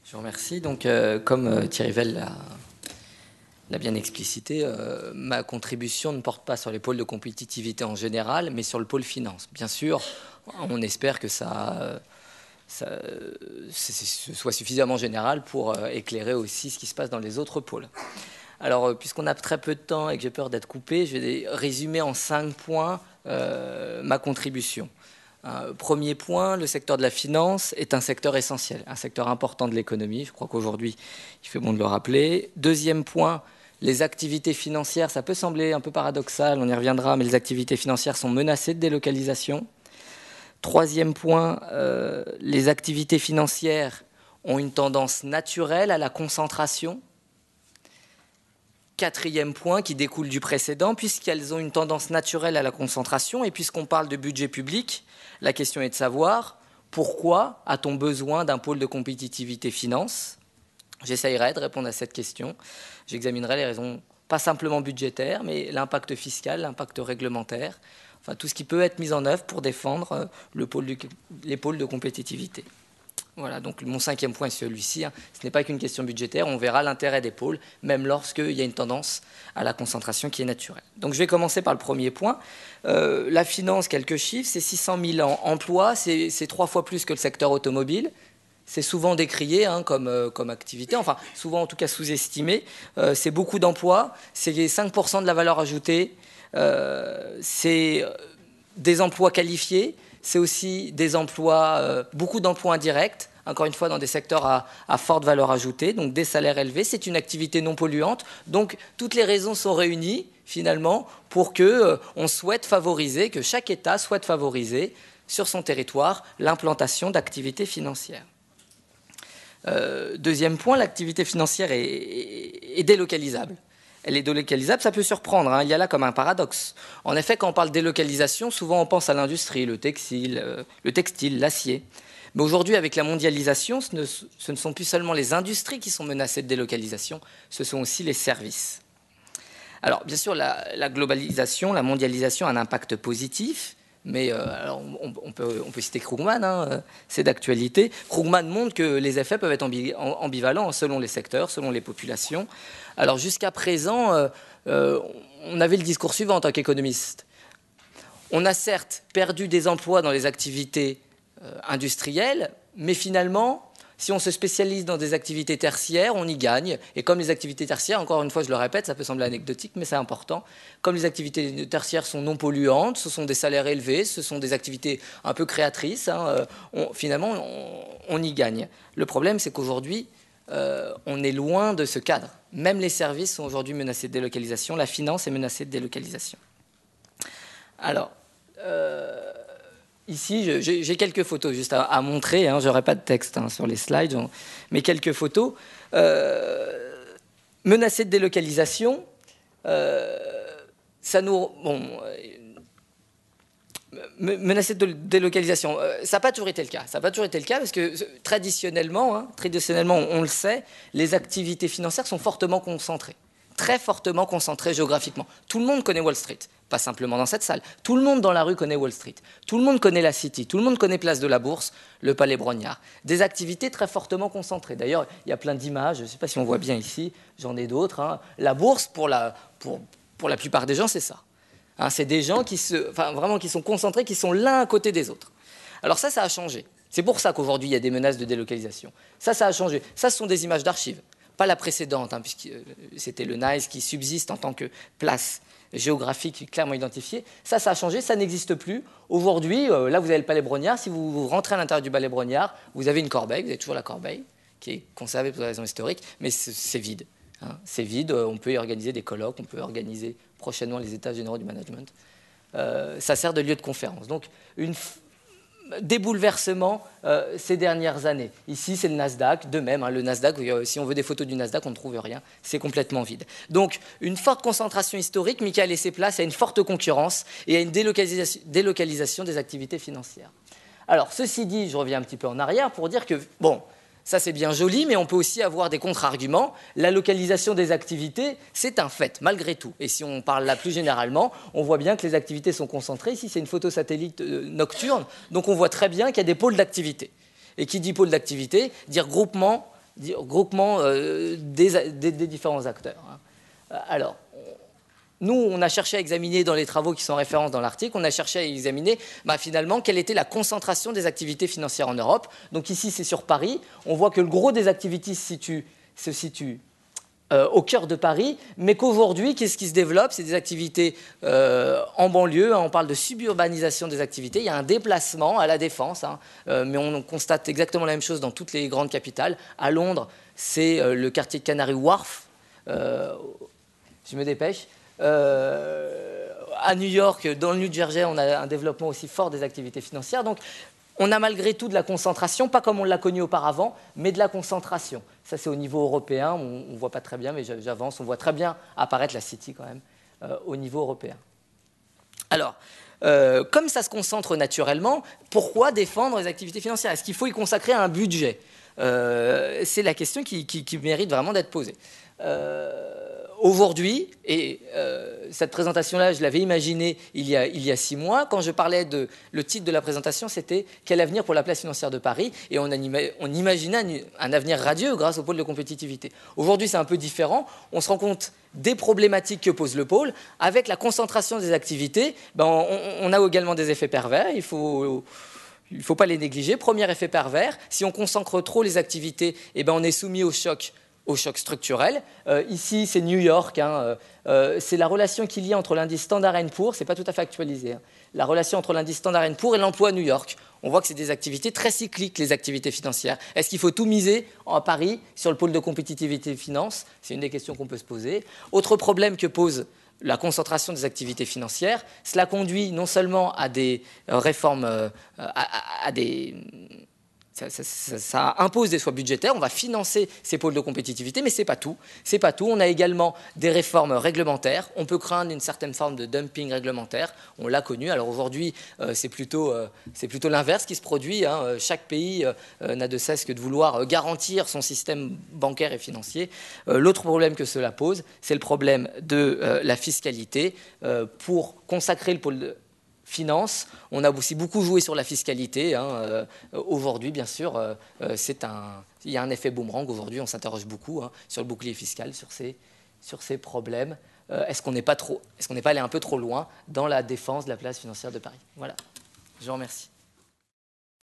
Je vous remercie. Donc, comme Thierry Vell l'a bien explicité, ma contribution ne porte pas sur les pôles de compétitivité en général, mais sur le pôle finance. Bien sûr, on espère que ce soit suffisamment général pour éclairer aussi ce qui se passe dans les autres pôles. Alors, puisqu'on a très peu de temps et que j'ai peur d'être coupé, je vais résumer en 5 points ma contribution. Premier point, le secteur de la finance est un secteur essentiel, un secteur important de l'économie. Je crois qu'aujourd'hui, il fait bon de le rappeler. Deuxième point, les activités financières, ça peut sembler un peu paradoxal, on y reviendra, mais les activités financières sont menacées de délocalisation. Troisième point, les activités financières ont une tendance naturelle à la concentration. Quatrième point qui découle du précédent, puisqu'elles ont une tendance naturelle à la concentration et puisqu'on parle de budget public, la question est de savoir pourquoi a-t-on besoin d'un pôle de compétitivité finance. J'essayerai de répondre à cette question. J'examinerai les raisons, pas simplement budgétaires, mais l'impact fiscal, l'impact réglementaire, enfin tout ce qui peut être mis en œuvre pour défendre les pôles de compétitivité. Voilà, donc mon 5e point est celui-ci. Ce n'est pas qu'une question budgétaire, on verra l'intérêt des pôles, même lorsqu'il y a une tendance à la concentration qui est naturelle. Donc je vais commencer par le premier point. La finance, quelques chiffres, c'est 600 000 emplois, c'est 3 fois plus que le secteur automobile. C'est souvent décrié comme activité, enfin souvent en tout cas sous-estimé. C'est beaucoup d'emplois, c'est 5% de la valeur ajoutée, c'est des emplois qualifiés. C'est aussi des emplois, beaucoup d'emplois indirects, encore une fois dans des secteurs à forte valeur ajoutée, donc des salaires élevés. C'est une activité non polluante. Donc toutes les raisons sont réunies finalement pour qu'on souhaite favoriser, que chaque État souhaite favoriser sur son territoire l'implantation d'activités financières. Deuxième point, l'activité financière est délocalisable. Elle est délocalisable, ça peut surprendre, il y a là comme un paradoxe. En effet, quand on parle de délocalisation, souvent on pense à l'industrie, le textile, l'acier. Mais aujourd'hui, avec la mondialisation, ce ne sont plus seulement les industries qui sont menacées de délocalisation, ce sont aussi les services. Alors, bien sûr, la globalisation, la mondialisation a un impact positif, mais alors on peut citer Krugman, c'est d'actualité. Krugman montre que les effets peuvent être ambivalents selon les secteurs, selon les populations. Alors jusqu'à présent, on avait le discours suivant en tant qu'économiste. On a certes perdu des emplois dans les activités industrielles, mais finalement, si on se spécialise dans des activités tertiaires, on y gagne. Et comme les activités tertiaires, encore une fois, je le répète, ça peut sembler anecdotique, mais c'est important. Comme les activités tertiaires sont non polluantes, ce sont des salaires élevés, ce sont des activités un peu créatrices, finalement, on y gagne. Le problème, c'est qu'aujourd'hui, on est loin de ce cadre. Même les services sont aujourd'hui menacés de délocalisation. La finance est menacée de délocalisation. Alors, ici, j'ai quelques photos juste à montrer. Je n'aurai pas de texte sur les slides, mais quelques photos. Menacés de délocalisation, ça nous... menacés de délocalisation, ça n'a pas toujours été le cas. Ça n'a pas toujours été le cas parce que traditionnellement, on le sait, les activités financières sont fortement concentrées, très fortement concentrées géographiquement. Tout le monde connaît Wall Street, pas simplement dans cette salle. Tout le monde dans la rue connaît Wall Street. Tout le monde connaît la City. Tout le monde connaît Place de la Bourse, le Palais Brongniart. Des activités très fortement concentrées. D'ailleurs, il y a plein d'images. Je ne sais pas si on voit bien ici. J'en ai d'autres. La bourse, pour la plupart des gens, c'est ça. C'est des gens qui sont concentrés, qui sont l'un à côté des autres. Alors ça a changé. C'est pour ça qu'aujourd'hui, il y a des menaces de délocalisation. Ça a changé. Ça, ce sont des images d'archives. Pas la précédente, puisque c'était le NICE qui subsiste en tant que place géographique clairement identifiée. Ça a changé, ça n'existe plus. Aujourd'hui, là, vous avez le Palais Brongniart. Si vous rentrez à l'intérieur du Palais Brongniart, vous avez une corbeille, vous avez toujours la corbeille, qui est conservée pour des raisons historiques, mais c'est vide. C'est vide, on peut y organiser des colloques, on peut organiser prochainement les états généraux du management. Ça sert de lieu de conférence. Donc, des bouleversements ces dernières années. Ici, c'est le Nasdaq, de même. Le Nasdaq, si on veut des photos du Nasdaq, on ne trouve rien. C'est complètement vide. Donc, une forte concentration historique, mais qui a laissé place à une forte concurrence et à une délocalisation des activités financières. Alors, ceci dit, je reviens un petit peu en arrière pour dire que, ça c'est bien joli, mais on peut aussi avoir des contre-arguments. La localisation des activités, c'est un fait, malgré tout. Et si on parle là plus généralement, on voit bien que les activités sont concentrées. Ici, c'est une photo satellite nocturne, donc on voit très bien qu'il y a des pôles d'activité. Et qui dit pôle d'activité, dit regroupement groupement des différents acteurs. Alors, nous, on a cherché à examiner dans les travaux qui sont en référence dans l'article, on a cherché à examiner finalement quelle était la concentration des activités financières en Europe. Donc ici, c'est sur Paris. On voit que le gros des activités se situe au cœur de Paris, mais qu'aujourd'hui, qu'est-ce qui se développe? C'est des activités en banlieue. On parle de suburbanisation des activités. Il y a un déplacement à la Défense, mais on constate exactement la même chose dans toutes les grandes capitales. À Londres, c'est le quartier de Canary Wharf. Je me dépêche. À New York, dans le New Jersey, on a un développement aussi fort des activités financières. Donc, on a malgré tout de la concentration, pas comme on l'a connu auparavant, mais de la concentration. Ça, c'est au niveau européen. On ne voit pas très bien, mais j'avance. On voit très bien apparaître la City quand même au niveau européen. Alors, comme ça se concentre naturellement, pourquoi défendre les activités financières? Est-ce qu'il faut y consacrer un budget? C'est la question qui mérite vraiment d'être posée. Aujourd'hui, et cette présentation-là, je l'avais imaginée il y a 6 mois, quand je parlais le titre de la présentation, c'était « Quel avenir pour la place financière de Paris ?» et on imaginait un avenir radieux grâce au pôle de compétitivité. Aujourd'hui, c'est un peu différent. On se rend compte des problématiques que pose le pôle. Avec la concentration des activités, on a également des effets pervers. Il ne faut pas les négliger. Premier effet pervers, si on concentre trop les activités, on est soumis au choc structurel. Ici, c'est New York. C'est la relation qu'il y a entre l'indice Standard & Poor's, c'est pas tout à fait actualisé, la relation entre l'indice Standard & Poor's et l'emploi à New York. On voit que c'est des activités très cycliques, les activités financières. Est-ce qu'il faut tout miser à Paris sur le pôle de compétitivité et finance? C'est une des questions qu'on peut se poser. Autre problème que pose la concentration des activités financières, cela conduit non seulement à des réformes, ça impose des choix budgétaires, on va financer ces pôles de compétitivité, mais ce n'est pas tout. C'est pas tout. On a également des réformes réglementaires. On peut craindre une certaine forme de dumping réglementaire. On l'a connu. Alors aujourd'hui, c'est plutôt l'inverse qui se produit. Chaque pays n'a de cesse que de vouloir garantir son système bancaire et financier. L'autre problème que cela pose, c'est le problème de la fiscalité. Pour consacrer le pôle de finance, on a aussi beaucoup joué sur la fiscalité. Aujourd'hui, bien sûr, il y a un effet boomerang. Aujourd'hui, on s'interroge beaucoup sur le bouclier fiscal, sur ces problèmes. Est-ce qu'on n'est pas allé un peu trop loin dans la défense de la place financière de Paris? Voilà. Je vous remercie.